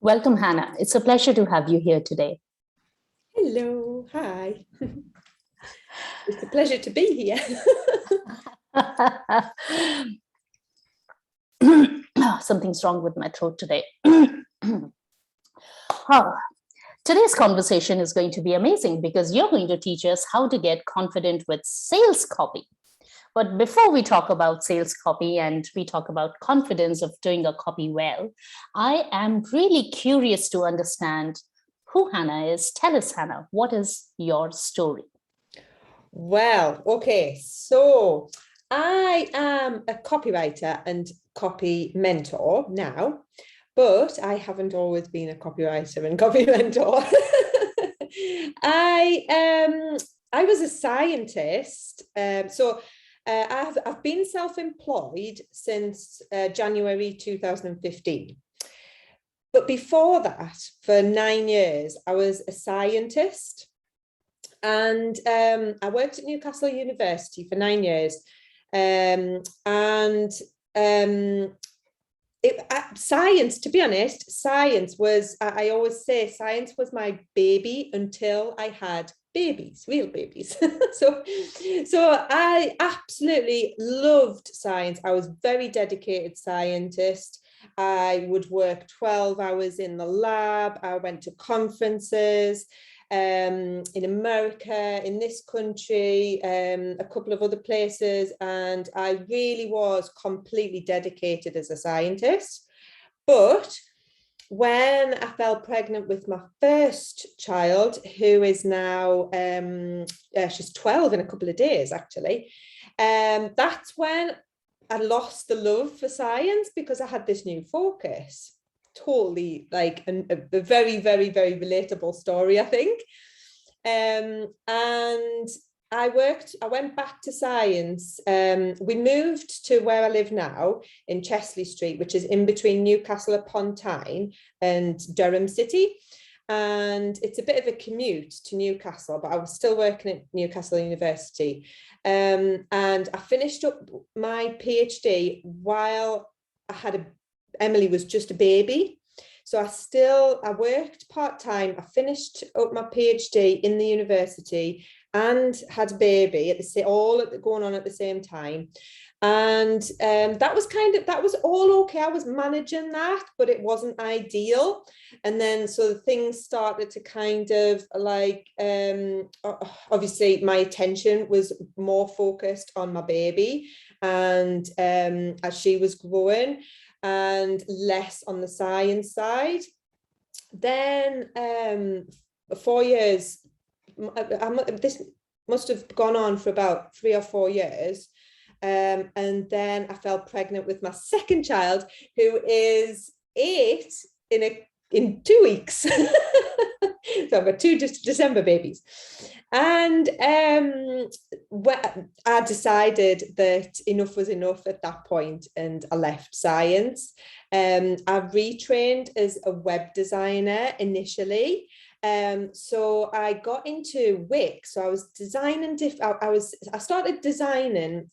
Welcome, Hannah. It's a pleasure to have you here today. Hello, hi. It's a pleasure to be here. Something's wrong with my throat today. Today's conversation is going to be amazing because you're going to teach us how to get confident with sales copy. But before we talk about sales copy and we talk about confidence of doing a copy well, I am really curious to understand who Hannah is. Tell us, Hannah, what is your story? Well, okay, so I am a copywriter and copy mentor now, but I haven't always been a copywriter and copy mentor. I was a scientist, I've been self-employed since January 2015. But before that, for 9 years, I was a scientist. And I worked at Newcastle University for 9 years. Science, to be honest, science was, I always say science was my baby until I had babies, real babies. so I absolutely loved science. I was a very dedicated scientist. I would work 12 hours in the lab. I went to conferences in America, in this country, a couple of other places, and I really was completely dedicated as a scientist. But when I fell pregnant with my first child, who is now, she's 12 in a couple of days, actually, that's when I lost the love for science because I had this new focus. Totally like a very, very, very relatable story, I think. And I went back to science. We moved to where I live now in Chesley Street, which is in between Newcastle upon Tyne and Durham City. And it's a bit of a commute to Newcastle, but I was still working at Newcastle University. And I finished up my PhD while Emily was just a baby. So I worked part-time. I finished up my PhD in the university and had a baby going on at the same time. And that was all okay. I was managing that, but it wasn't ideal. And then so things started to kind of like, obviously my attention was more focused on my baby and as she was growing, and less on the science side. Then 4 years, this must have gone on for about 3 or 4 years. And then I fell pregnant with my second child, who is 8 in 2 weeks. So I've got 2 December babies. And I decided that enough was enough at that point, and I left science. I retrained as a web designer initially. So I got into Wix. So I was designing I started designing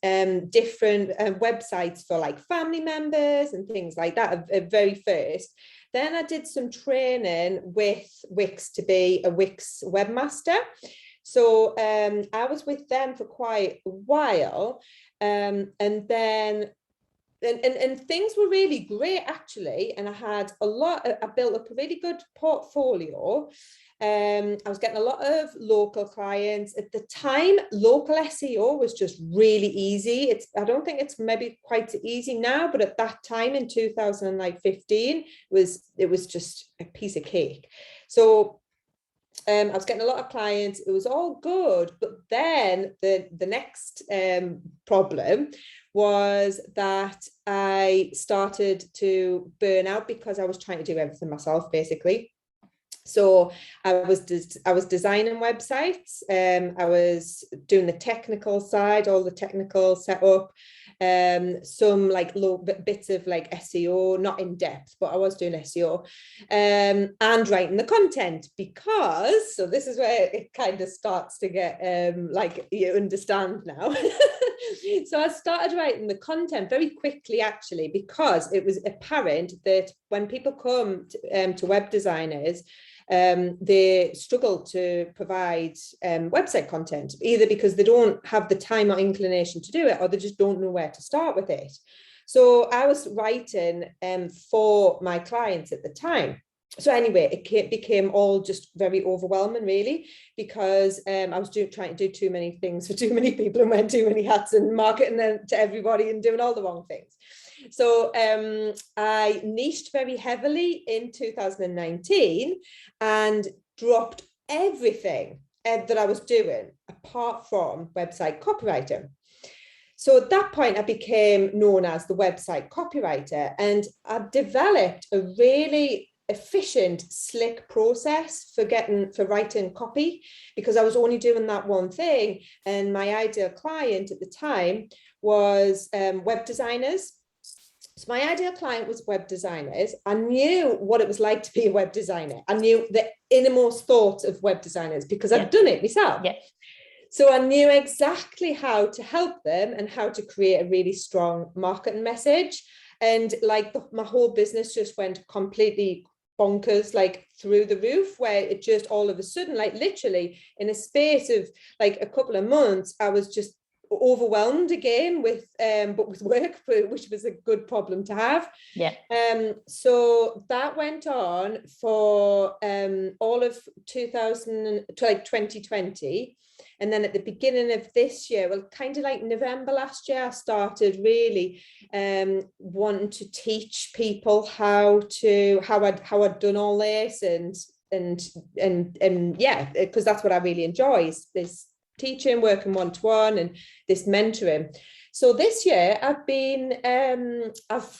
different websites for like family members and things like that at very first. Then I did some training with Wix to be a Wix webmaster. So I was with them for quite a while. And then things were really great, actually. And I built up a really good portfolio. I was getting a lot of local clients. At the time, local SEO was just really easy. I don't think it's maybe quite so easy now, but at that time in 2015, it was just a piece of cake. So I was getting a lot of clients. It was all good. But then the next problem was that I started to burn out because I was trying to do everything myself, basically. So I was designing websites. I was doing the technical side, all the technical setup, some like little bits of like SEO, not in depth, but I was doing SEO, and writing the content, because, so this is where it kind of starts to get like you understand now. So I started writing the content very quickly, actually, because it was apparent that when people come to web designers, they struggle to provide website content, either because they don't have the time or inclination to do it, or they just don't know where to start with it. So I was writing for my clients at the time. So anyway, it became all just very overwhelming, really, because I was trying to do too many things for too many people and wearing too many hats and marketing them to everybody and doing all the wrong things. So I niched very heavily in 2019 and dropped everything that I was doing apart from website copywriting. So at that point, I became known as the website copywriter, and I developed a really efficient, slick process for writing copy, because I was only doing that one thing. And my ideal client at the time was web designers. So my ideal client was web designers. I knew what it was like to be a web designer. I knew the innermost thoughts of web designers because I've done it myself. Yeah. So I knew exactly how to help them and how to create a really strong marketing message. And like my whole business just went completely bonkers, like through the roof, where it just all of a sudden, like literally in a space of like a couple of months, I was just overwhelmed again with but with work, which was a good problem to have. Yeah. So that went on for all of 2020. And then at the beginning of this year, well, kind of like November last year, I started really wanting to teach people how I'd done all this, and yeah, because that's what I really enjoy, is this teaching, working one-to-one, and this mentoring. So this year I've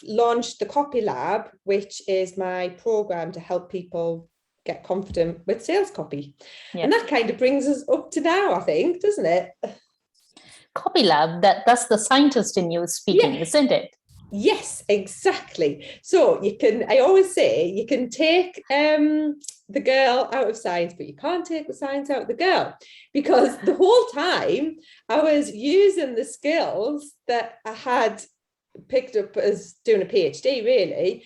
launched the Copy Lab, which is my program to help people get confident with sales copy. Yeah. And that kind of brings us up to now, I think, doesn't it? Copy Lab, that's the scientist in you speaking, isn't it? Yes, exactly. So I always say you can take the girl out of science, but you can't take the science out of the girl, because the whole time I was using the skills that I had picked up as doing a PhD, really,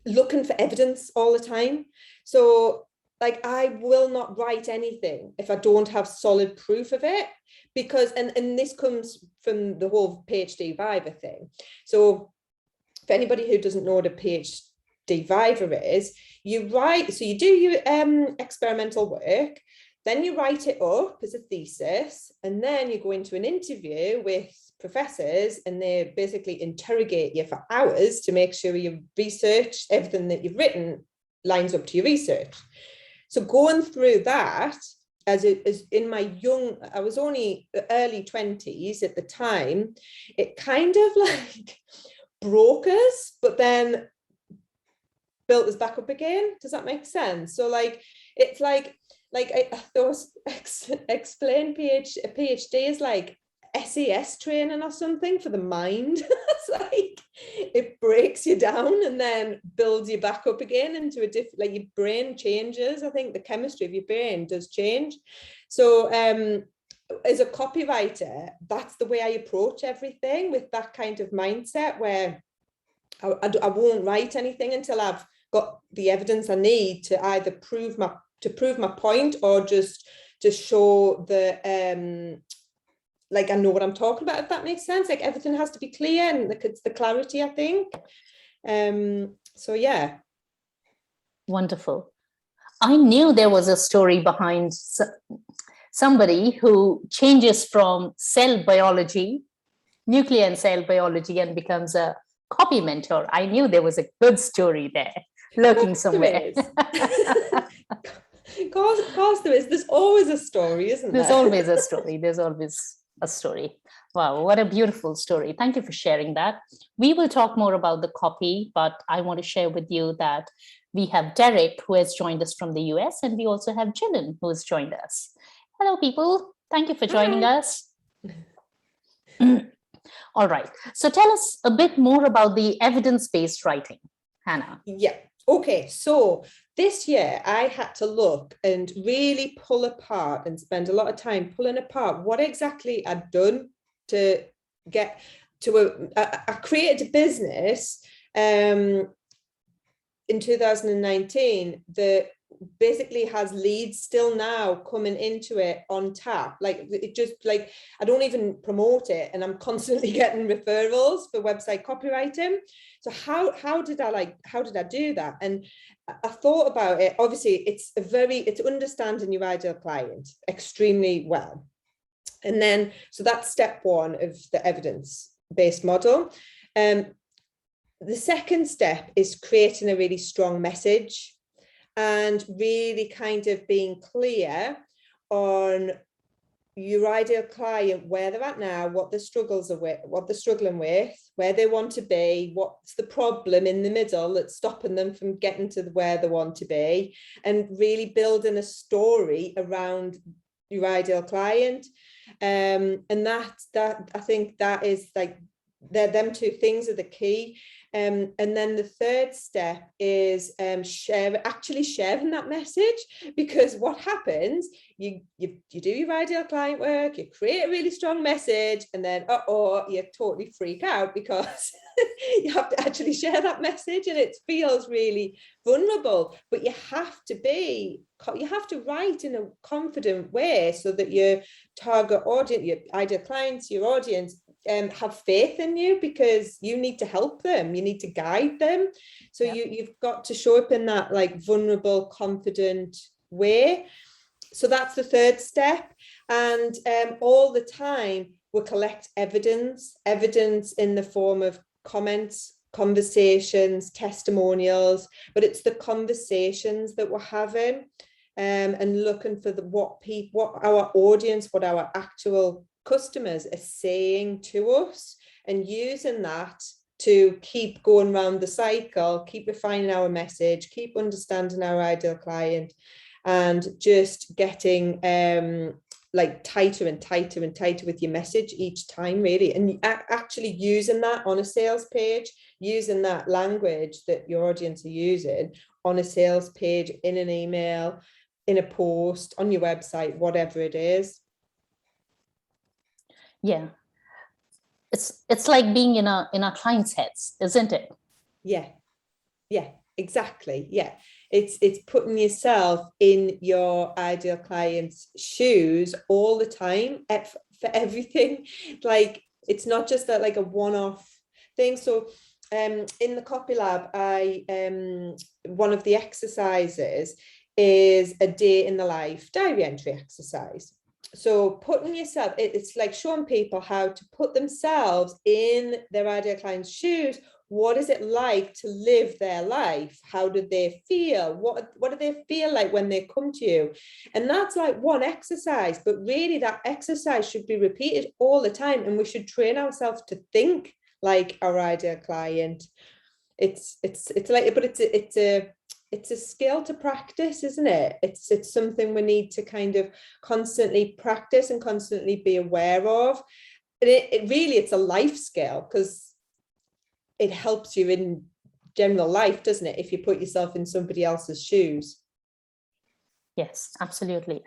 looking for evidence all the time. So like, I will not write anything if I don't have solid proof of it, because, and this comes from the whole PhD Viva thing. So for anybody who doesn't know what a PhD Viva is, you do your experimental work, then you write it up as a thesis, and then you go into an interview with professors, and they basically interrogate you for hours to make sure your research, everything that you've written, lines up to your research. So going through that, as in my I was only early 20s at the time, it kind of like broke us, but then built us back up again. Does that make sense? So like, it's like those explain a PhD is like SAS training or something for the mind. It's like it breaks you down and then builds you back up again into a different, like your brain changes. I think the chemistry of your brain does change. So as a copywriter, that's the way I approach everything, with that kind of mindset, where I won't write anything until I've got the evidence I need to either prove my point, or just to show the like I know what I'm talking about, if that makes sense. Like everything has to be clear, and it's the clarity, I think. So yeah. Wonderful. I knew there was a story behind somebody who changes from cell biology, nuclear and cell biology, and becomes a copy mentor. I knew there was a good story there lurking somewhere. Of course there is. There's always a story, isn't there? There's always a story. There's always a story. Wow, what a beautiful story. Thank you for sharing that. We will talk more about the copy, but I want to share with you that we have Derek, who has joined us from the US, and we also have Jillian, who has joined us. Hello, people. Thank you for joining us. All right. So tell us a bit more about the evidence-based writing, Hannah. Yeah. Okay, so this year I had to look and really pull apart and spend a lot of time pulling apart what exactly I'd done to get to I created a business in 2019 that basically has leads still now coming into it on tap. Like, it just, like, I don't even promote it, and I'm constantly getting referrals for website copywriting. So how did I do that? And I thought about it. Obviously, it's understanding your ideal client extremely well. And then, so that's step one of the evidence-based model. The second step is creating a really strong message and really kind of being clear on your ideal client, where they're at now, what the struggles are with, what they're struggling with, where they want to be, what's the problem in the middle that's stopping them from getting to where they want to be, and really building a story around your ideal client. And that I think that is like, them two things are the key. And then the third step is actually sharing that message, because what happens, you do your ideal client work, you create a really strong message, and then you totally freak out because you have to actually share that message, and it feels really vulnerable. But you have to write in a confident way so that your target audience, your ideal clients, your audience, have faith in you, because you need to help them, you need to guide them. So you've got to show up in that like vulnerable, confident way. So that's the third step. And all the time we collect evidence in the form of comments, conversations, testimonials, but it's the conversations that we're having, and looking for what our audience, what our actual customers are saying to us, and using that to keep going around the cycle, keep refining our message, keep understanding our ideal client, and just getting like tighter and tighter and tighter with your message each time, really. And actually using that on a sales page, using that language that your audience are using on a sales page, in an email, in a post, on your website, whatever it is. Yeah, it's like being in our client's heads, isn't it? Yeah, exactly. Yeah, it's putting yourself in your ideal client's shoes all the time, for everything. Like, it's not just that like a one-off thing. So in the Copy Lab, one of the exercises is a day in the life diary entry exercise. So putting yourself, it's like showing people how to put themselves in their ideal client's shoes. What is it like to live their life? How do they feel? What do they feel like when they come to you? And that's like one exercise, but really that exercise should be repeated all the time, and we should train ourselves to think like our ideal client. It's like, but it's a skill to practice, isn't it? It's something we need to kind of constantly practice and constantly be aware of. And it really, it's a life skill, because it helps you in general life, doesn't it? If you put yourself in somebody else's shoes. Yes, absolutely.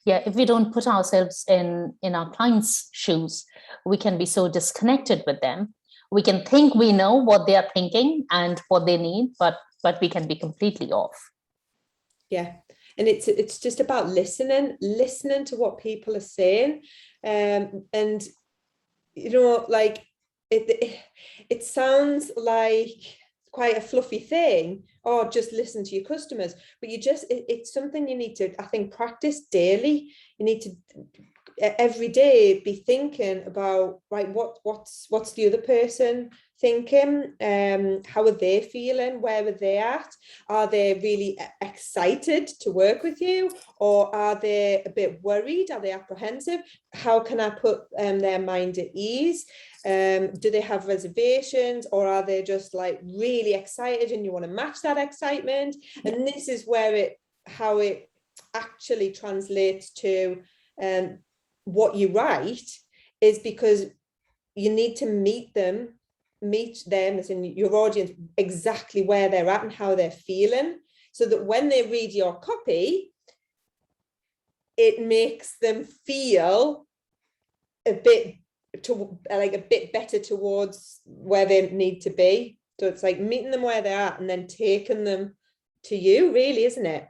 Yeah, if we don't put ourselves in our clients' shoes, we can be so disconnected with them. We can think we know what they are thinking and what they need, but we can be completely off. Yeah, and it's just about listening to what people are saying, and like it sounds like quite a fluffy thing, or just listen to your customers, but it's something you need to, I think, practice daily. You need to every day be thinking about, right, what's the other person thinking, how are they feeling, where are they at, are they really excited to work with you, or are they a bit worried, are they apprehensive? How can I put their mind at ease? Do they have reservations, or are they just like really excited and you want to match that excitement? And this is where how it actually translates to what you write, is because you need to meet them as in your audience, exactly where they're at and how they're feeling, so that when they read your copy, it makes them feel a bit better towards where they need to be. So it's like meeting them where they're at and then taking them to you, really, isn't it?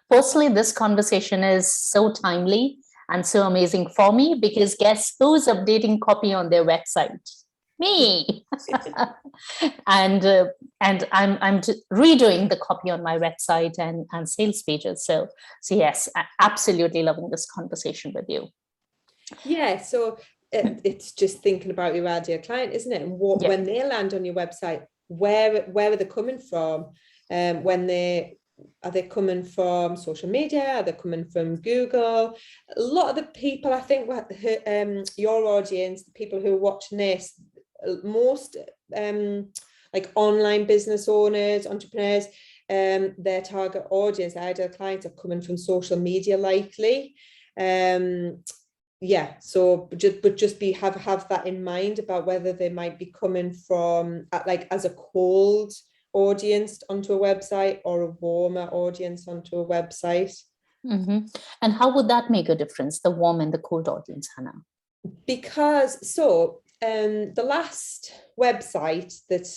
Personally, this conversation is so timely and so amazing for me, because guess who's updating copy on their website? Me. and I'm redoing the copy on my website and sales pages. So yes, absolutely loving this conversation with you. Yeah, so it's just thinking about your ideal client, isn't it? And what, when they land on your website, where are they coming from? Are they coming from social media? Are they coming from Google? A lot of the people, I think, your audience, the people who are watching this, most like online business owners, entrepreneurs, their target audience, ideal clients, are coming from social media, likely. So just have that in mind about whether they might be coming from like as a cold audience onto a website or a warmer audience onto a website. Mm-hmm. And how would that make a difference, the warm and the cold audience, Hannah? Because the last website that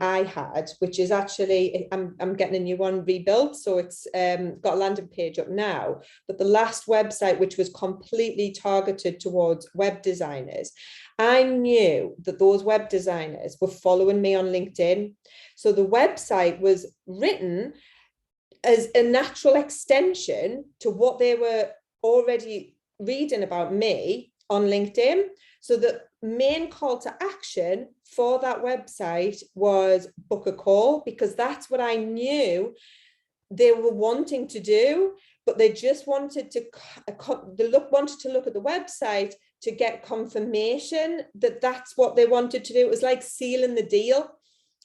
I had, which is actually, I'm getting a new one rebuilt, so it's got a landing page up now, but the last website, which was completely targeted towards web designers, I knew that those web designers were following me on LinkedIn. So the website was written as a natural extension to what they were already reading about me on LinkedIn. So the main call to action for that website was book a call, because that's what I knew they were wanting to do, but they just wanted to look at the website to get confirmation that that's what they wanted to do. It was like sealing the deal.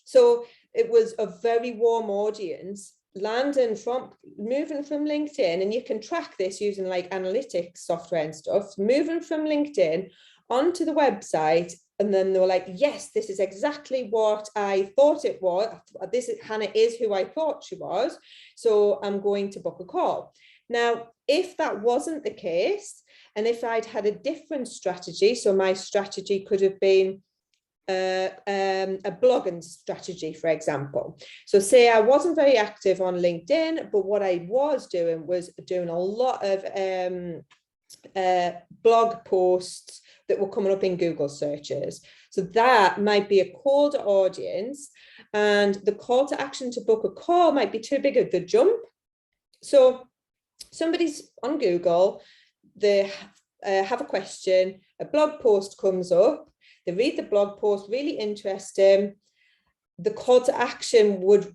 So it was a very warm audience moving from LinkedIn, and you can track this using like analytics software and stuff, moving from LinkedIn onto the website. And then they were like, yes, this is exactly what I thought it was. Hannah is who I thought she was. So I'm going to book a call. Now, if that wasn't the case, and if I'd had a different strategy, so my strategy could have been a blogging strategy, for example. So say I wasn't very active on LinkedIn, but what I was doing a lot of blog posts that were coming up in Google searches. So that might be a cold audience, and the call to action to book a call might be too big of the jump. So somebody's on Google, they have a question, a blog post comes up, they read the blog post, really interesting. The call to action would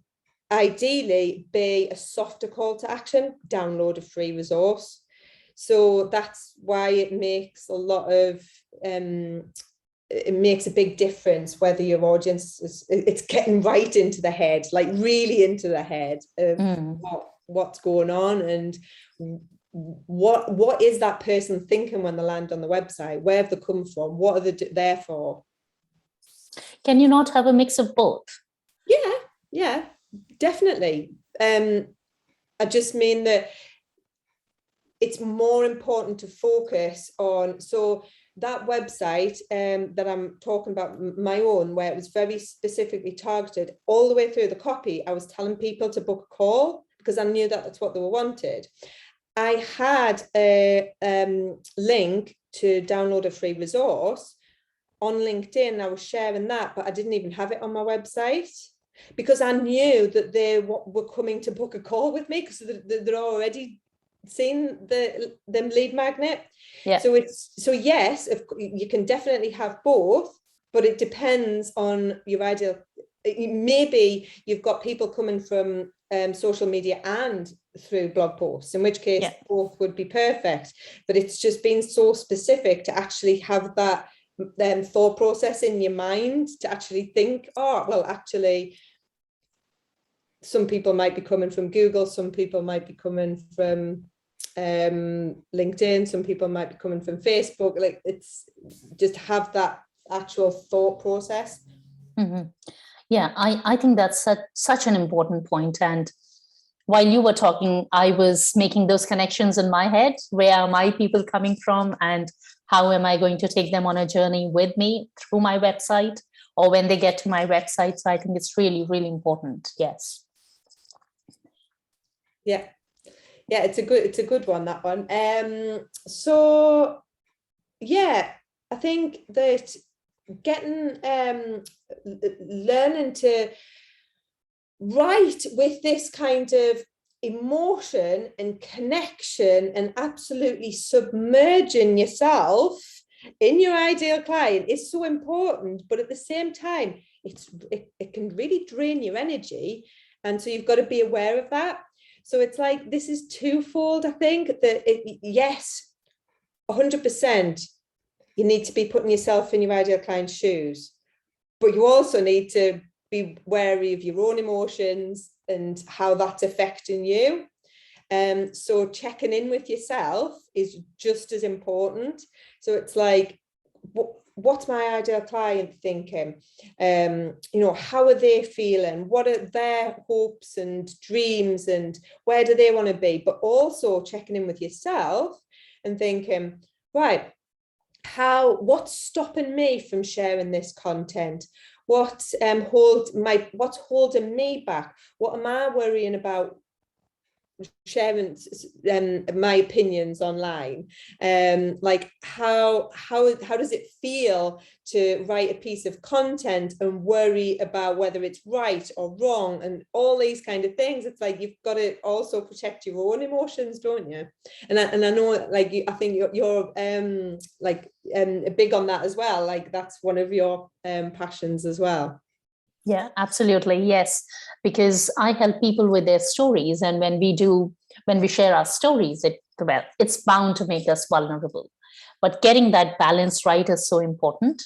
ideally be a softer call to action: download a free resource. So that's why it makes it makes a big difference whether your audience it's getting right into the head, like really into the head of what's going on, and what is that person thinking when they land on the website? Where have they come from? What are they there for? Can you not have a mix of both? Yeah, definitely. I just mean that it's more important to focus on, so that website that I'm talking about, my own, where it was very specifically targeted, all the way through the copy, I was telling people to book a call because I knew that that's what they were wanted. I had a link to download a free resource on LinkedIn. I was sharing that, but I didn't even have it on my website because I knew that they were coming to book a call with me because they're already seen the lead magnet. Yeah. So yes, you can definitely have both, but it depends on your ideal. Maybe you've got people coming from social media and through blog posts, in which case both would be perfect. But it's just been so specific to actually have that thought process in your mind to actually think, oh, well, actually, some people might be coming from Google, some people might be coming from LinkedIn, some people might be coming from Facebook. Like, it's just have that actual thought process. Mm-hmm. Yeah, I think that's such an important point. And while you were talking, I was making those connections in my head. Where are my people coming from, and how am I going to take them on a journey with me through my website or when they get to my website? So I think it's really, really important. Yes. Yeah. Yeah, it's a good one, that one. So yeah, I think that getting learning to write with this kind of emotion and connection and absolutely submerging yourself in your ideal client is so important, but at the same time it can really drain your energy, and so you've got to be aware of that. So it's like, this is twofold. I think that yes, 100% you need to be putting yourself in your ideal client's shoes, but you also need to be wary of your own emotions and how that's affecting you. So checking in with yourself is just as important. So it's like, what's my ideal client thinking? How are they feeling? What are their hopes and dreams, and where do they want to be? But also checking in with yourself and thinking, right, what's stopping me from sharing this content? What's holding me back? What am I worrying about sharing my opinions online? Like how does it feel to write a piece of content and worry about whether it's right or wrong and all these kind of things? It's like, you've got to also protect your own emotions, don't you? And I know, like, I think you're big on that as well. Like, that's one of your passions as well. Yeah, absolutely. Yes, because I help people with their stories. And when we share our stories, it's bound to make us vulnerable. But getting that balance right is so important.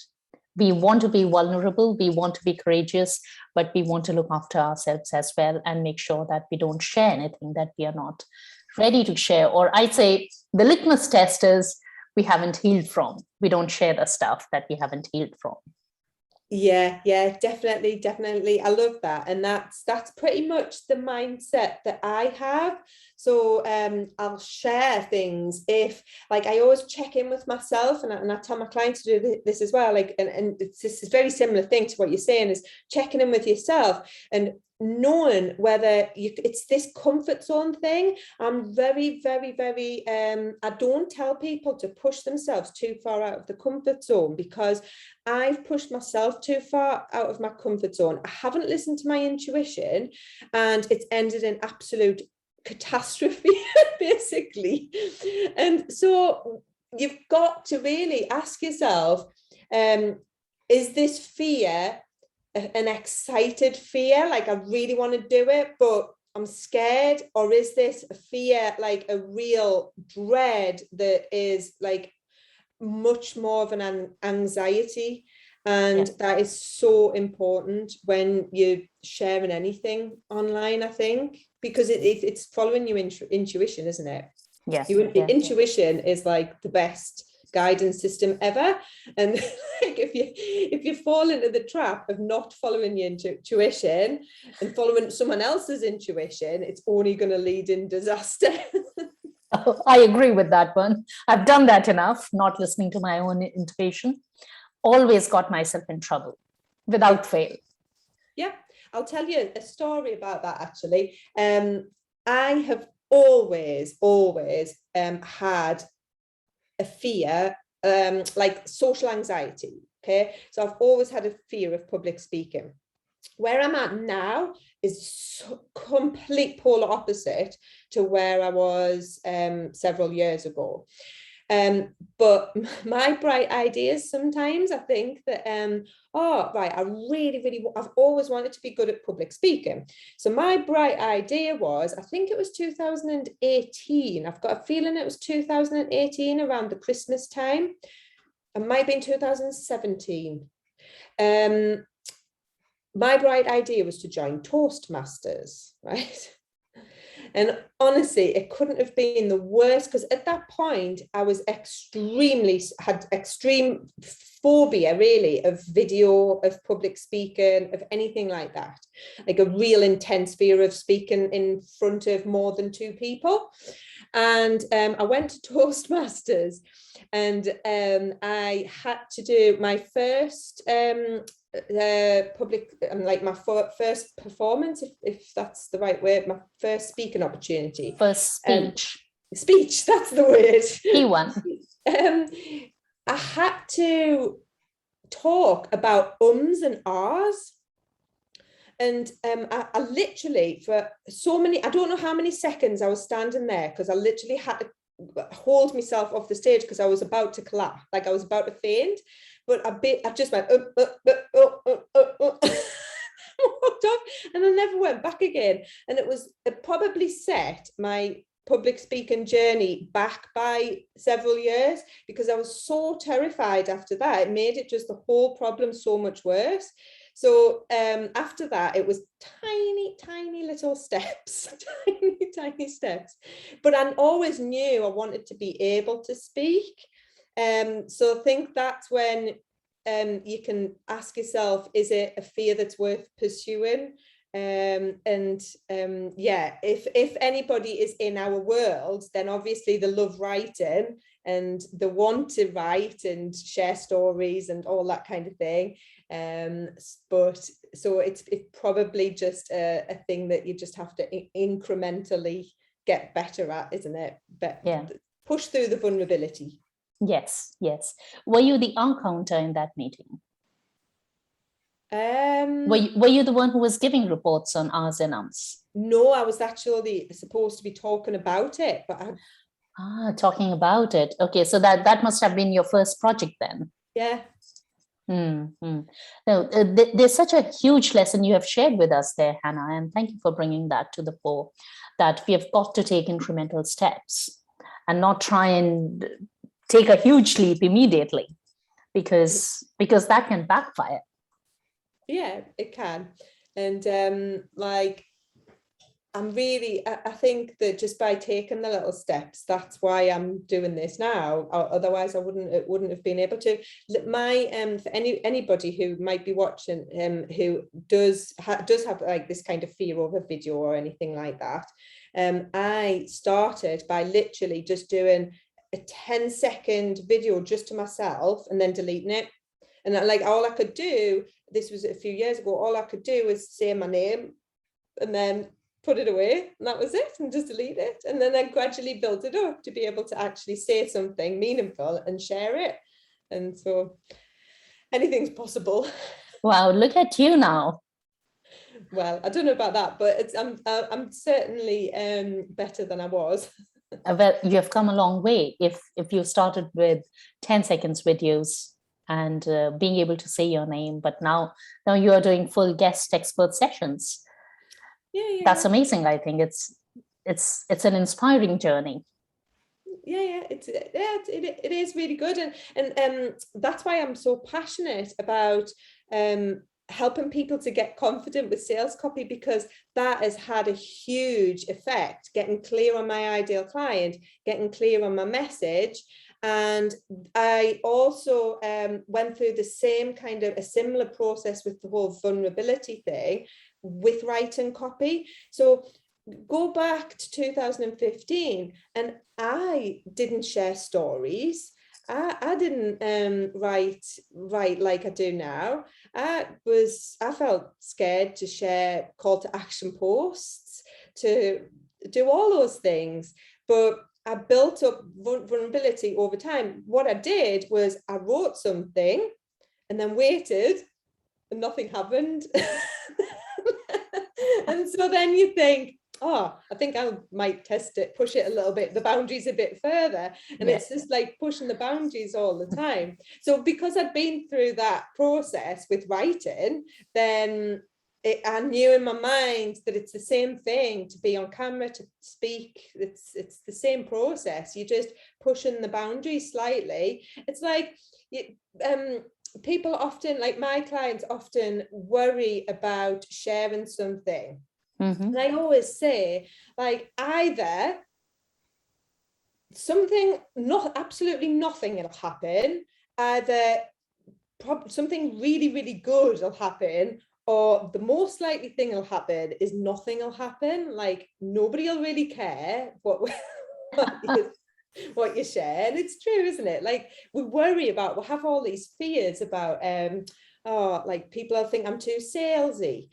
We want to be vulnerable, we want to be courageous, but we want to look after ourselves as well and make sure that we don't share anything that we are not ready to share. Or I'd say the litmus test is we haven't healed from. We don't share the stuff that we haven't healed from. Yeah, definitely. I love that. And that's pretty much the mindset that I have. So I'll share things if, like, I always check in with myself, and I tell my clients to do this as well. Like, and it's this very similar thing to what you're saying, is checking in with yourself and knowing whether it's this comfort zone thing. I'm very I don't tell people to push themselves too far out of the comfort zone, because I've pushed myself too far out of my comfort zone. I haven't listened to my intuition, and it's ended in absolute catastrophe basically. And so you've got to really ask yourself, is this fear an excited fear, like I really want to do it but I'm scared? Or is this a fear, like a real dread that is like much more of an anxiety? And that is so important when you're sharing anything online, I think, because it's following your intuition, isn't it? Yeah. Intuition is like the best guidance system ever. And like, if you fall into the trap of not following your intuition and following someone else's intuition, it's only going to lead in disaster. I agree with that one. I've done that enough, not listening to my own intuition. Always got myself in trouble without fail. Yeah, I'll tell you a story about that, actually. I have always had a fear, like social anxiety. Okay, so I've always had a fear of public speaking. Where I'm at now is complete polar opposite to where I was several years ago. But my bright ideas, sometimes I think that, I've always wanted to be good at public speaking. So my bright idea was, I think it was 2018. I've got a feeling it was 2018, around the Christmas time. It might have been 2017. My bright idea was to join Toastmasters, right? And honestly, it couldn't have been the worst, because at that point I was had extreme phobia really of video, of public speaking, of anything like that, like a real intense fear of speaking in front of more than two people. And I went to Toastmasters, and I had to do my first public, like my first performance, if that's the right word, my first speaking opportunity. First speech. Speech, that's the word. P1. I had to talk about ums and ahs. And I literally, for so many, I don't know how many seconds I was standing there, because I literally had to hold myself off the stage because I was about to collapse, like I was about to faint. But I just went, walked off, and I never went back again. And it probably set my public speaking journey back by several years, because I was so terrified after that. It made it just the whole problem so much worse. So after that, it was tiny little steps, tiny steps. But I always knew I wanted to be able to speak. So I think that's when you can ask yourself, is it a fear that's worth pursuing? Yeah, if anybody is in our world, then obviously they love writing and they want to write and share stories and all that kind of thing. But so it's probably just a thing that you just have to incrementally get better at, isn't it? But Yeah. push through the vulnerability. Yes. Were you the encounter in that meeting? Were you the one who was giving reports on ahs and ums? No, I was actually supposed to be talking about it, but talking about it. Okay, so that must have been your first project then. Yeah. No, there's such a huge lesson you have shared with us there, Hannah, and thank you for bringing that to the fore, that we have got to take incremental steps and not try and take a huge leap immediately, because that can backfire. Yeah, it can. And I think that just by taking the little steps, that's why I'm doing this now. Otherwise, it wouldn't have been able to. For anybody who might be watching, who does have like this kind of fear over video or anything like that, I started by literally just doing a 10-second video just to myself and then deleting it. And like all I could do, this was a few years ago, all I could do was say my name and then put it away, and that was it, and just delete it. And then I gradually built it up to be able to actually say something meaningful and share it. And so anything's possible. Wow, look at you now. Well, I don't know about that, but I'm certainly better than I was. Well, you have come a long way. If you started with 10 seconds videos and being able to say your name, but now you are doing full guest expert sessions. Yeah. That's amazing. I think it's an inspiring journey. Yeah, it is really good, and that's why I'm so passionate about helping people to get confident with sales copy, because that has had a huge effect, getting clear on my ideal client, getting clear on my message. And I also went through the same kind of a similar process with the whole vulnerability thing with writing copy. So go back to 2015 and I didn't share stories. I didn't write like I do now. I felt scared to share call to action posts, to do all those things. But I built up vulnerability over time. What I did was I wrote something and then waited and nothing happened. And so then you think, oh, I think I might test it, push it a little bit, the boundaries a bit further. And It's just like pushing the boundaries all the time. So because I'd been through that process with writing, then I knew in my mind that it's the same thing to be on camera, to speak. It's the same process. You're just pushing the boundaries slightly. It's like people often, like my clients often worry about sharing something. Mm-hmm. And I always say, like, either something, not absolutely nothing will happen, either something really, really good will happen, or the most likely thing will happen is nothing will happen. Like, nobody will really care what what you share. And it's true, isn't it? Like, we worry about, we have all these fears about oh, like, people will think I'm too salesy,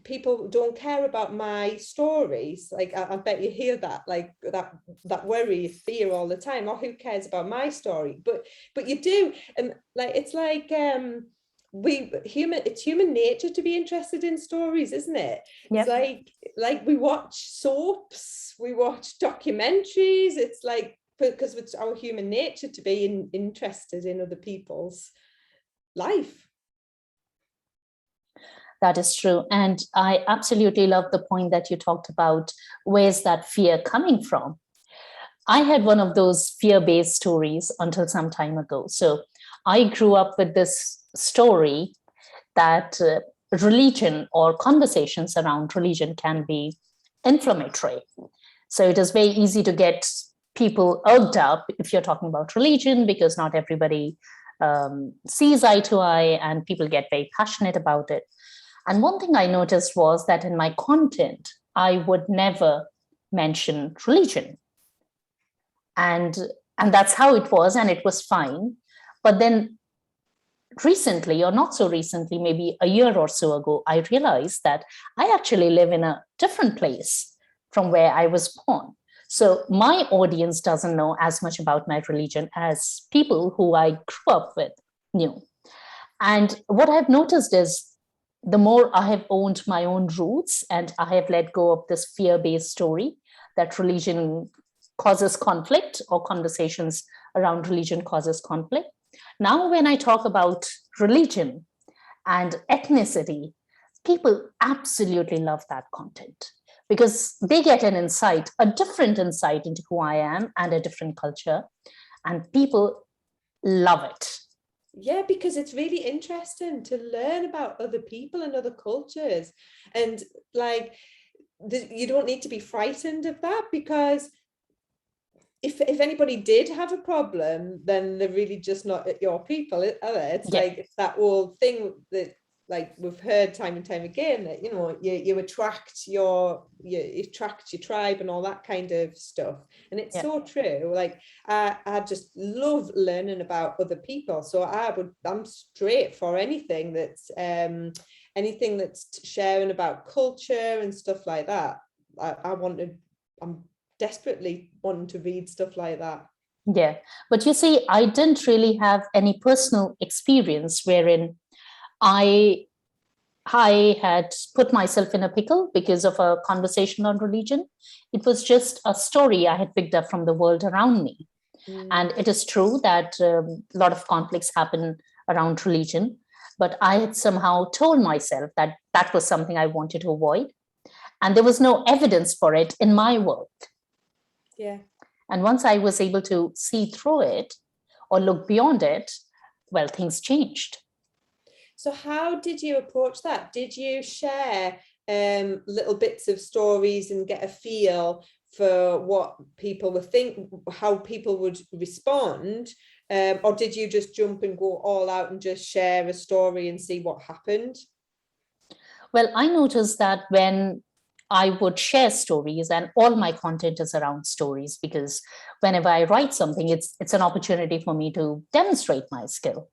people don't care about my stories. Like, I bet you hear that, like, that worry, fear all the time. Oh, who cares about my story? But you do. And like, it's like it's human nature to be interested in stories, isn't it? It's Yep. like we watch soaps, we watch documentaries. It's like, because it's our human nature to be interested in other people's life. That is true. And I absolutely love the point that you talked about. Where's that fear coming from? I had one of those fear-based stories until some time ago. So I grew up with this story that religion or conversations around religion can be inflammatory. So it is very easy to get people irked up if you're talking about religion, because not everybody sees eye to eye, and people get very passionate about it. And one thing I noticed was that in my content, I would never mention religion. And that's how it was, and it was fine. But then recently, or not so recently, maybe a year or so ago, I realized that I actually live in a different place from where I was born. So my audience doesn't know as much about my religion as people who I grew up with knew. And what I've noticed is, the more I have owned my own roots and I have let go of this fear-based story that religion causes conflict, or conversations around religion causes conflict. Now, when I talk about religion and ethnicity, people absolutely love that content, because they get an insight, a different insight into who I am and a different culture, and people love it. Yeah, because it's really interesting to learn about other people and other cultures. And like, you don't need to be frightened of that, because if anybody did have a problem, then they're really just not your people, are they? It's like, it's that old thing that, like, we've heard time and time again, that, you know, you attract your tribe and all that kind of stuff. And it's so true. Like, I just love learning about other people. So I'm straight for anything that's sharing about culture and stuff like that. I'm desperately wanting to read stuff like that. Yeah. But you see, I didn't really have any personal experience wherein I had put myself in a pickle because of a conversation on religion. It was just a story I had picked up from the world around me. And it is true that a lot of conflicts happen around religion, but I had somehow told myself that that was something I wanted to avoid. And there was no evidence for it in my work. Yeah. And once I was able to see through it or look beyond it, well, things changed. So how did you approach that? Did you share little bits of stories and get a feel for what people would think, how people would respond? Or did you just jump and go all out and just share a story and see what happened? Well, I noticed that when I would share stories, and all my content is around stories, because whenever I write something, it's an opportunity for me to demonstrate my skill.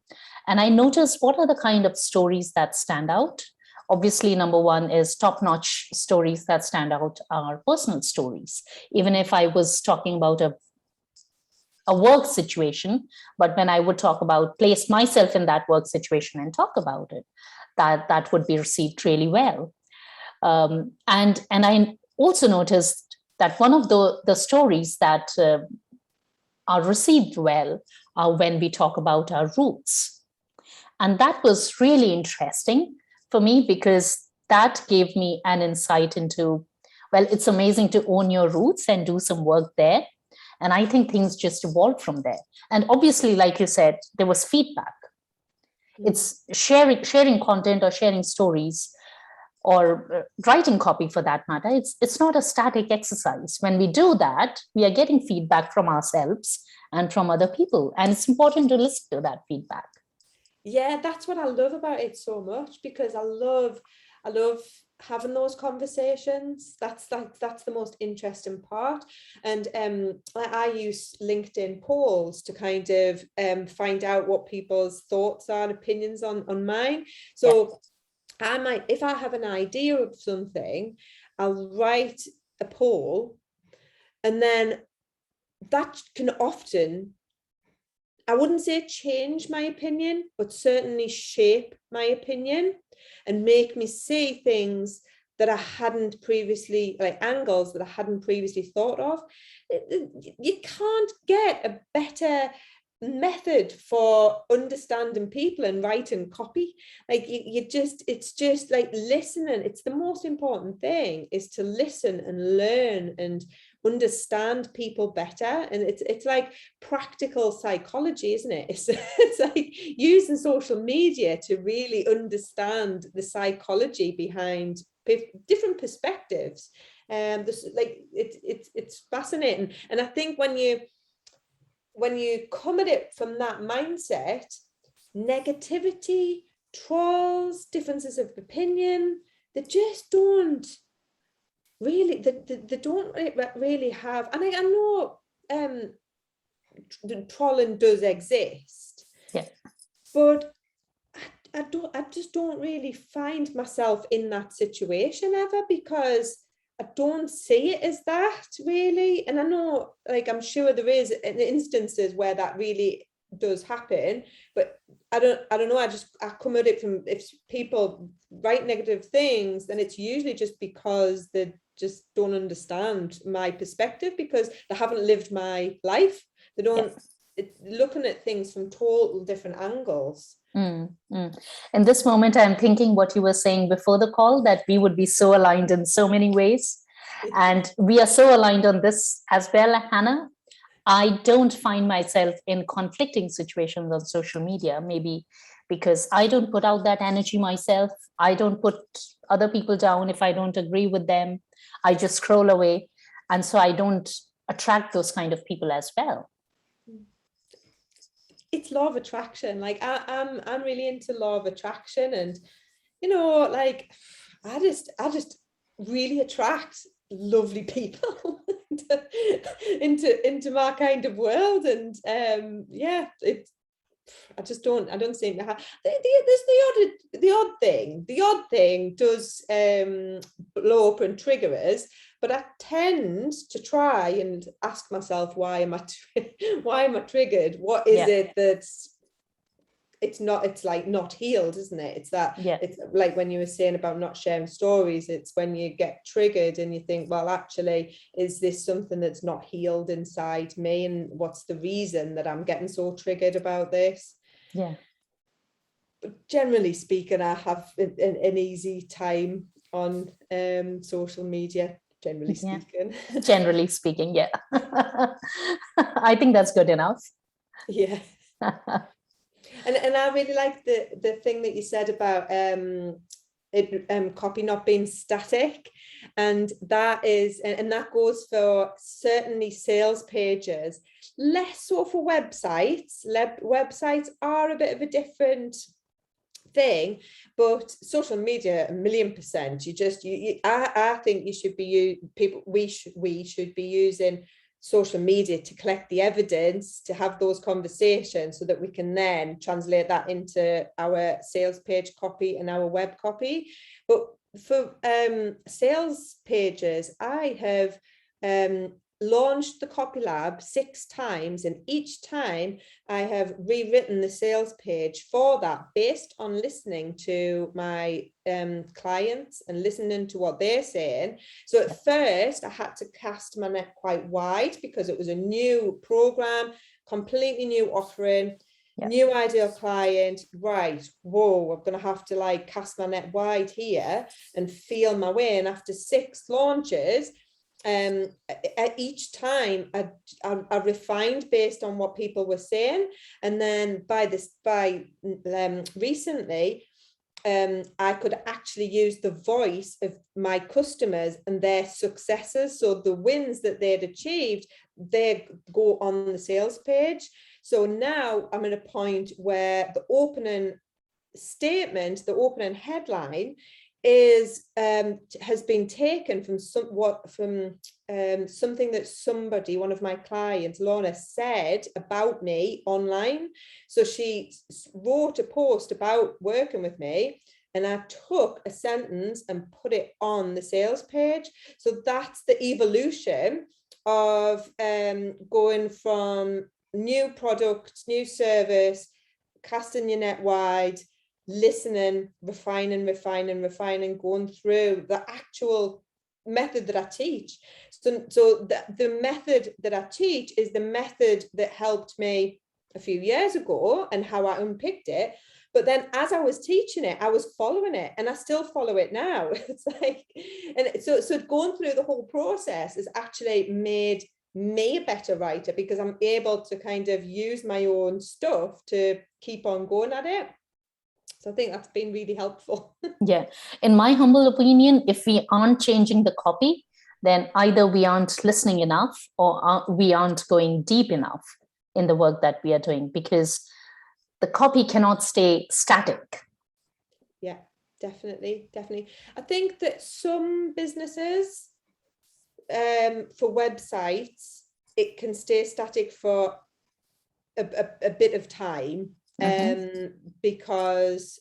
And I noticed what are the kind of stories that stand out. Obviously, number one is top-notch stories that stand out are personal stories. Even if I was talking about a work situation, but when I would place myself in that work situation and talk about it, that would be received really well. And I also noticed that one of the stories that are received well are when we talk about our roots. And that was really interesting for me, because that gave me an insight into, well, it's amazing to own your roots and do some work there. And I think things just evolved from there. And obviously, like you said, there was feedback. It's sharing content or sharing stories or writing copy for that matter, it's not a static exercise. When we do that, we are getting feedback from ourselves and from other people, and it's important to listen to that feedback. Yeah, that's what I love about it so much, because I love having those conversations. That's the most interesting part. And I use LinkedIn polls to kind of find out what people's thoughts are and opinions on mine. So I might, if I have an idea of something, I'll write a poll, and then that can often, I wouldn't say change my opinion, but certainly shape my opinion and make me see things that I hadn't previously, like angles that I hadn't previously thought of. You can't get a better method for understanding people and writing copy. Like it's just like listening. It's the most important thing, is to listen and learn and understand people better. And it's like practical psychology, isn't it? It's like using social media to really understand the psychology behind different perspectives. This, like it's fascinating. And I think when you come at it from that mindset, negativity, trolls, differences of opinion, they just don't really, they don't really have. And I know trolling does exist, but I just don't really find myself in that situation ever, because I don't see it as that really. And I know, like, I'm sure there is instances where that really does happen, but I don't know. I come at it from, if people write negative things, then it's usually just because they just don't understand my perspective, because they haven't lived my life. They don't, looking at things from total different angles. In this moment, I'm thinking what you were saying before the call, that we would be so aligned in so many ways. And we are so aligned on this as well, Hannah. I don't find myself in conflicting situations on social media, maybe because I don't put out that energy myself. I don't put other people down if I don't agree with them. I just scroll away. And so I don't attract those kind of people as well. It's law of attraction. Like I'm really into law of attraction, and you know, like I just really attract lovely people into my kind of world. And yeah, I don't seem to have the odd thing does blow up and trigger us, but I tend to try and ask myself, why am I triggered? What is it that's, it's like not healed, isn't it? It's that, it's like when you were saying about not sharing stories, it's when you get triggered and you think, well, actually, is this something that's not healed inside me, and what's the reason that I'm getting so triggered about this? But generally speaking, I have an easy time on social media, generally speaking. Generally speaking, I think that's good enough. And I really like the thing that you said about copy not being static, and that goes for certainly sales pages, less so for websites. Websites are a bit of a different thing, but social media, 1,000,000%. I think you should be we should be using social media to collect the evidence, to have those conversations, so that we can then translate that into our sales page copy and our web copy. But for sales pages, I have launched the Copy Lab 6 times, and each time I have rewritten the sales page for that, based on listening to my clients and listening to what they're saying. So at first I had to cast my net quite wide, because it was a new program, completely new offering, new ideal client. Right, whoa, I'm gonna have to like cast my net wide here and feel my way. And after 6 launches, each time I refined based on what people were saying. And then by recently, I could actually use the voice of my customers and their successes. So the wins that they'd achieved, they go on the sales page. So now I'm at a point where the opening statement, the opening headline is has been taken from something that somebody, one of my clients, Lorna, said about me online. So she wrote a post about working with me, and I took a sentence and put it on the sales page. So that's the evolution of going from new product, new service, casting your net wide, listening, refining, going through the actual method that I teach. So the method that I teach is the method that helped me a few years ago and how I unpicked it. But then as I was teaching it, I was following it, and I still follow it now. It's like, and so going through the whole process has actually made me a better writer, because I'm able to kind of use my own stuff to keep on going at it. So I think that's been really helpful. Yeah. In my humble opinion, if we aren't changing the copy, then either we aren't listening enough, or we aren't going deep enough in the work that we are doing, because the copy cannot stay static. Yeah, definitely. I think that some businesses, for websites, it can stay static for a bit of time, because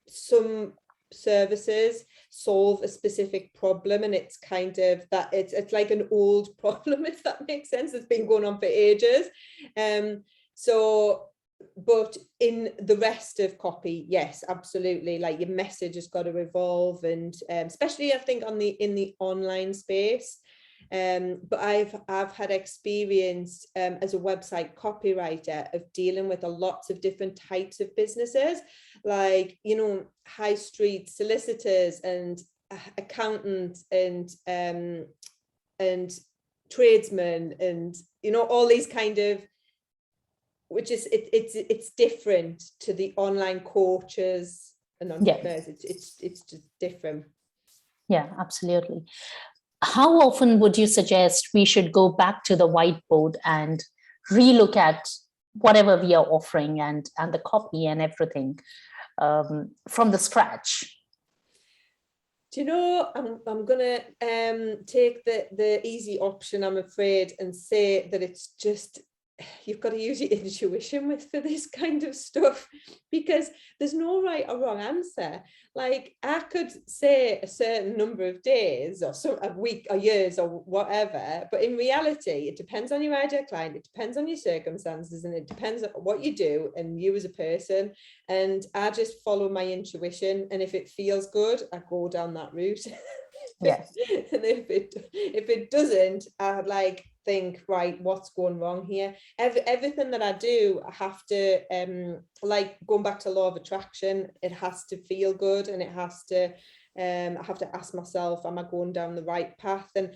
some services solve a specific problem, and it's kind of that it's like an old problem, if that makes sense. It's been going on for ages. So but in the rest of copy, yes, absolutely, like your message has got to evolve, and especially I think in the online space. But I've had experience as a website copywriter of dealing with lots of different types of businesses, like, you know, high street solicitors and accountants and tradesmen, and, you know, all these kind of, which is it's different to the online coaches and entrepreneurs. It's just different. Yeah, absolutely. How often would you suggest we should go back to the whiteboard and relook at whatever we are offering and the copy and everything from the scratch? Do you know, I'm gonna take the easy option, I'm afraid, and say that it's just, you've got to use your intuition for this kind of stuff, because there's no right or wrong answer. Like, I could say a certain number of days or a week or years or whatever, but in reality, it depends on your ideal client, it depends on your circumstances, and it depends on what you do and you as a person. And I just follow my intuition, and if it feels good, I go down that route. Yeah. And if it doesn't, I think, right, what's going wrong here? Everything that I do, I have to like, going back to law of attraction, it has to feel good, and it has to I have to ask myself, am I going down the right path? And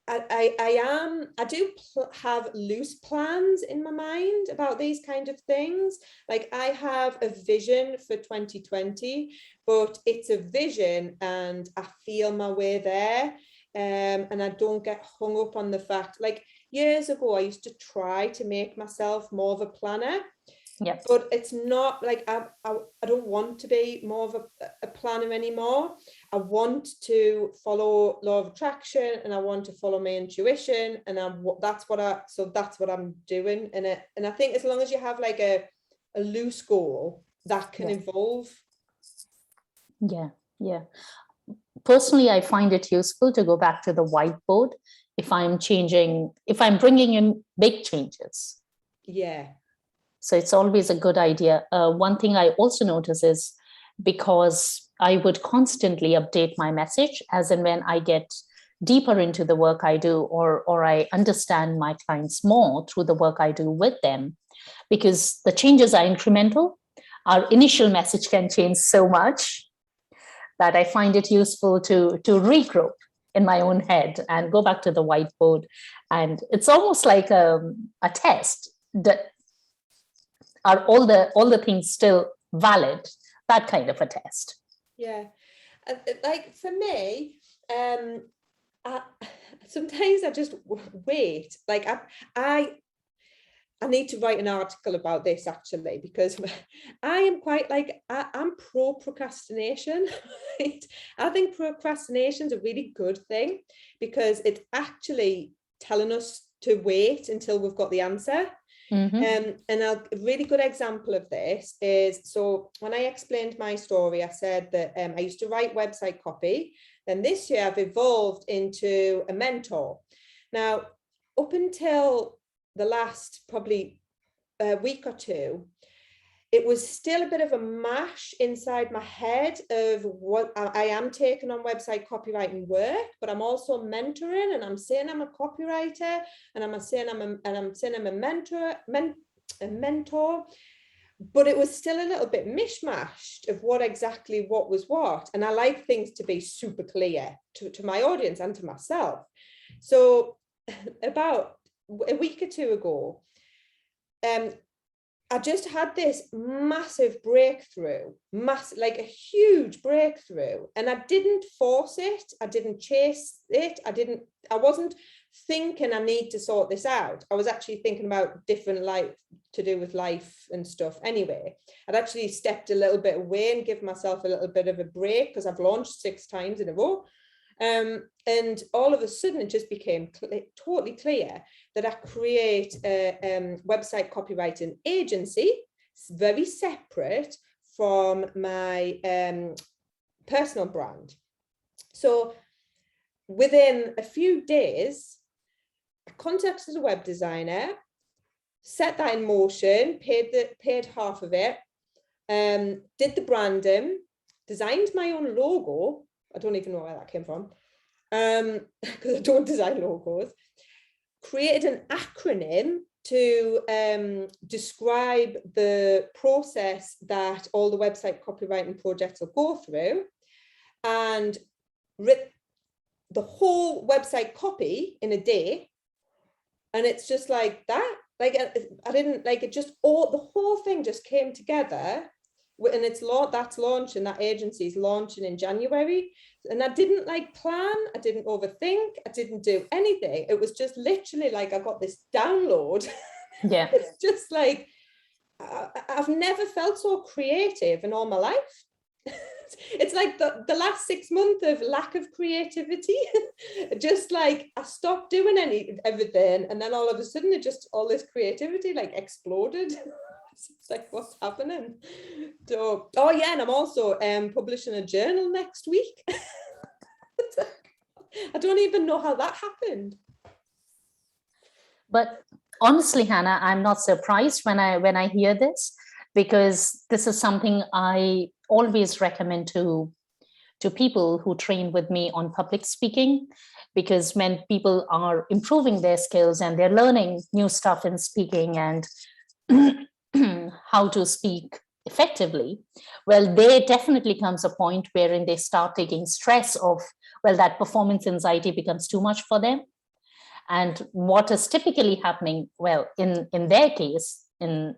I do have loose plans in my mind about these kind of things. Like, I have a vision for 2020, but it's a vision and I feel my way there. And I don't get hung up on the fact, like, years ago, I used to try to make myself more of a planner. Yep. But it's not like, I don't want to be more of a planner anymore. I want to follow law of attraction, and I want to follow my intuition, and that's what I'm doing. And I think as long as you have like a loose goal, that can evolve. Yeah. Personally, I find it useful to go back to the whiteboard if I'm bringing in big changes. Yeah. So it's always a good idea. One thing I also notice is, because I would constantly update my message as and when I get deeper into the work I do, or I understand my clients more through the work I do with them, because the changes are incremental. Our initial message can change so much that I find it useful to regroup in my own head and go back to the whiteboard. And it's almost like a test. Are all the things still valid that kind of a test. Yeah. Like for me, I, sometimes I just wait. Like I need to write an article about this actually, because I am quite like, I'm pro procrastination. Right? I think procrastination is a really good thing because it's actually telling us to wait until we've got the answer. And a really good example of this is, so when I explained my story, I said that I used to write website copy. Then this year I've evolved into a mentor. Now, up until the last probably week or two, it was still a bit of a mash inside my head of what I am taking on website copywriting work, but I'm also mentoring, and I'm saying I'm a copywriter, and I'm saying I'm a mentor, but it was still a little bit mishmashed of what was what. And I like things to be super clear to my audience and to myself. So about a week or two ago, I just had this massive breakthrough, like a huge breakthrough. And I didn't force it. I didn't chase it. I wasn't thinking I need to sort this out. I was actually thinking about different life to do with life and stuff. Anyway, I'd actually stepped a little bit away and give myself a little bit of a break because I've launched 6 times in a row. And all of a sudden it just became totally clear that I create a website copywriting agency, very separate from my personal brand. So within a few days, I contacted a web designer, set that in motion, paid half of it, did the branding, designed my own logo. I don't even know where that came from, because I don't design logos. Created an acronym to describe the process that all the website copywriting projects will go through, and writ the whole website copy in a day. And it's just like that. Like I didn't like it. Just the whole thing just came together. And that's launching, that agency is launching in January. And I didn't plan, I didn't overthink, I didn't do anything. It was just literally like I got this download. Yeah. It's just like, I've never felt so creative in all my life. It's like the last 6 months of lack of creativity. Just like I stopped doing everything, and then all of a sudden all this creativity exploded. It's like, what's happening? So, oh yeah, and I'm also publishing a journal next week. I don't even know how that happened. But honestly, Hannah, I'm not surprised when I hear this, because this is something I always recommend to people who train with me on public speaking, because when people are improving their skills and they're learning new stuff in speaking and how to speak effectively, well, there definitely comes a point wherein they start taking stress of, well, that performance anxiety becomes too much for them. And what is typically happening, well, in their case, in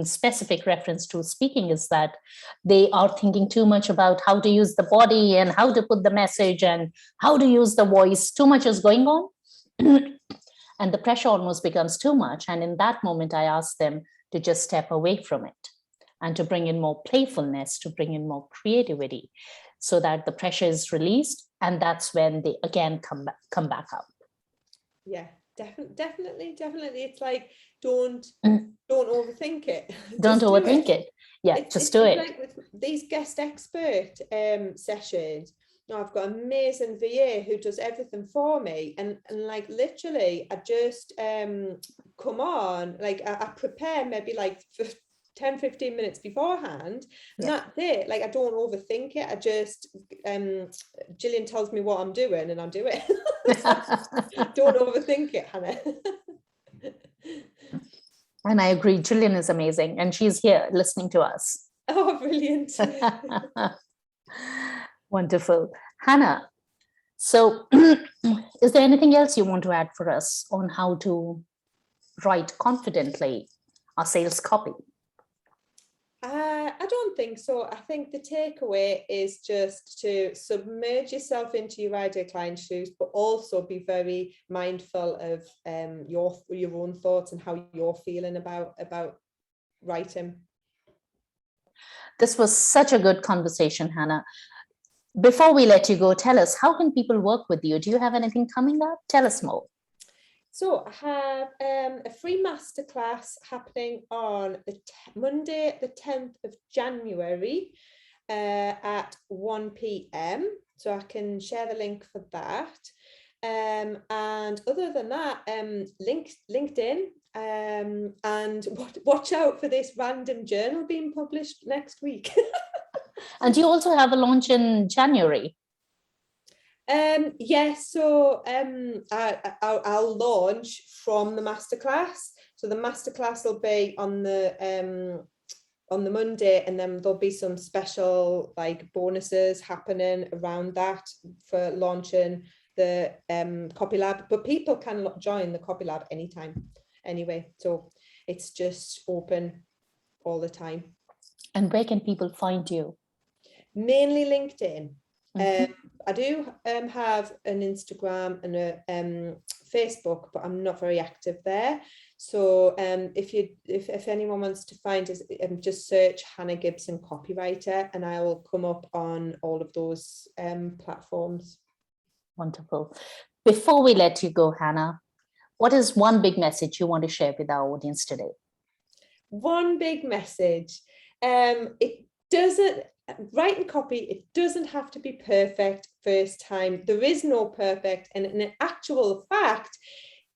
specific reference to speaking, is that they are thinking too much about how to use the body and how to put the message and how to use the voice. Too much is going on. And the pressure almost becomes too much. And in that moment, I ask them to just step away from it and to bring in more playfulness, to bring in more creativity, so that the pressure is released. And that's when they again come back up. Yeah, definitely. It's like, don't overthink it. Don't overthink it. Yeah, just do it. Like with these guest expert sessions, I've got an amazing VA who does everything for me, and like literally I just come on, like I prepare maybe for 10-15 minutes beforehand, and that's it. Like I don't overthink it. I just Gillian tells me what I'm doing and I do it. Don't overthink it, Hannah. And I agree, Gillian is amazing, and she's here listening to us. Oh, brilliant. Wonderful. Hannah, so is there anything else you want to add for us on how to write confidently our sales copy? I don't think so. I think the takeaway is just to submerge yourself into your ideal client shoes, but also be very mindful of your own thoughts and how you're feeling about writing. This was such a good conversation, Hannah. Before we let you go, tell us, how can people work with you? Do you have anything coming up? Tell us more. So I have a free masterclass happening on Monday, the 10th of January at 1 p.m. So I can share the link for that. And other than that, LinkedIn, and watch out for this random journal being published next week. And you also have a launch in January. Yes, so I'll launch from the masterclass. So the masterclass will be on the Monday, and then there'll be some special like bonuses happening around that for launching the Copy Lab. But people can join the Copy Lab anytime anyway. So it's just open all the time. And where can people find you? Mainly LinkedIn. Mm-hmm. I do have an Instagram and a Facebook, but I'm not very active there. So if anyone wants to find us, just search Hannah Gibson copywriter, and I will come up on all of those platforms. Wonderful. Before we let you go, Hannah, what is one big message you want to share with our audience today? One big message. It doesn't. Writing copy, it doesn't have to be perfect first time. There is no perfect, and in actual fact,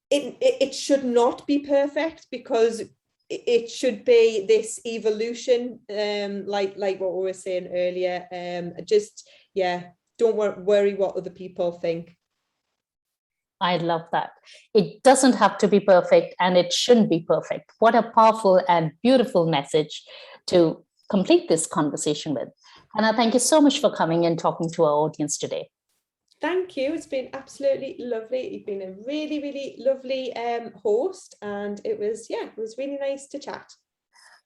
it should not be perfect, because it should be this evolution, like what we were saying earlier. Don't worry what other people think. I love that. It doesn't have to be perfect, and it shouldn't be perfect. What a powerful and beautiful message to complete this conversation with. Hannah, thank you so much for coming and talking to our audience today. Thank you. It's been absolutely lovely. You've been a really, really lovely host, and it was really nice to chat.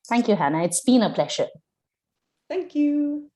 Thank you, Hannah. It's been a pleasure. Thank you.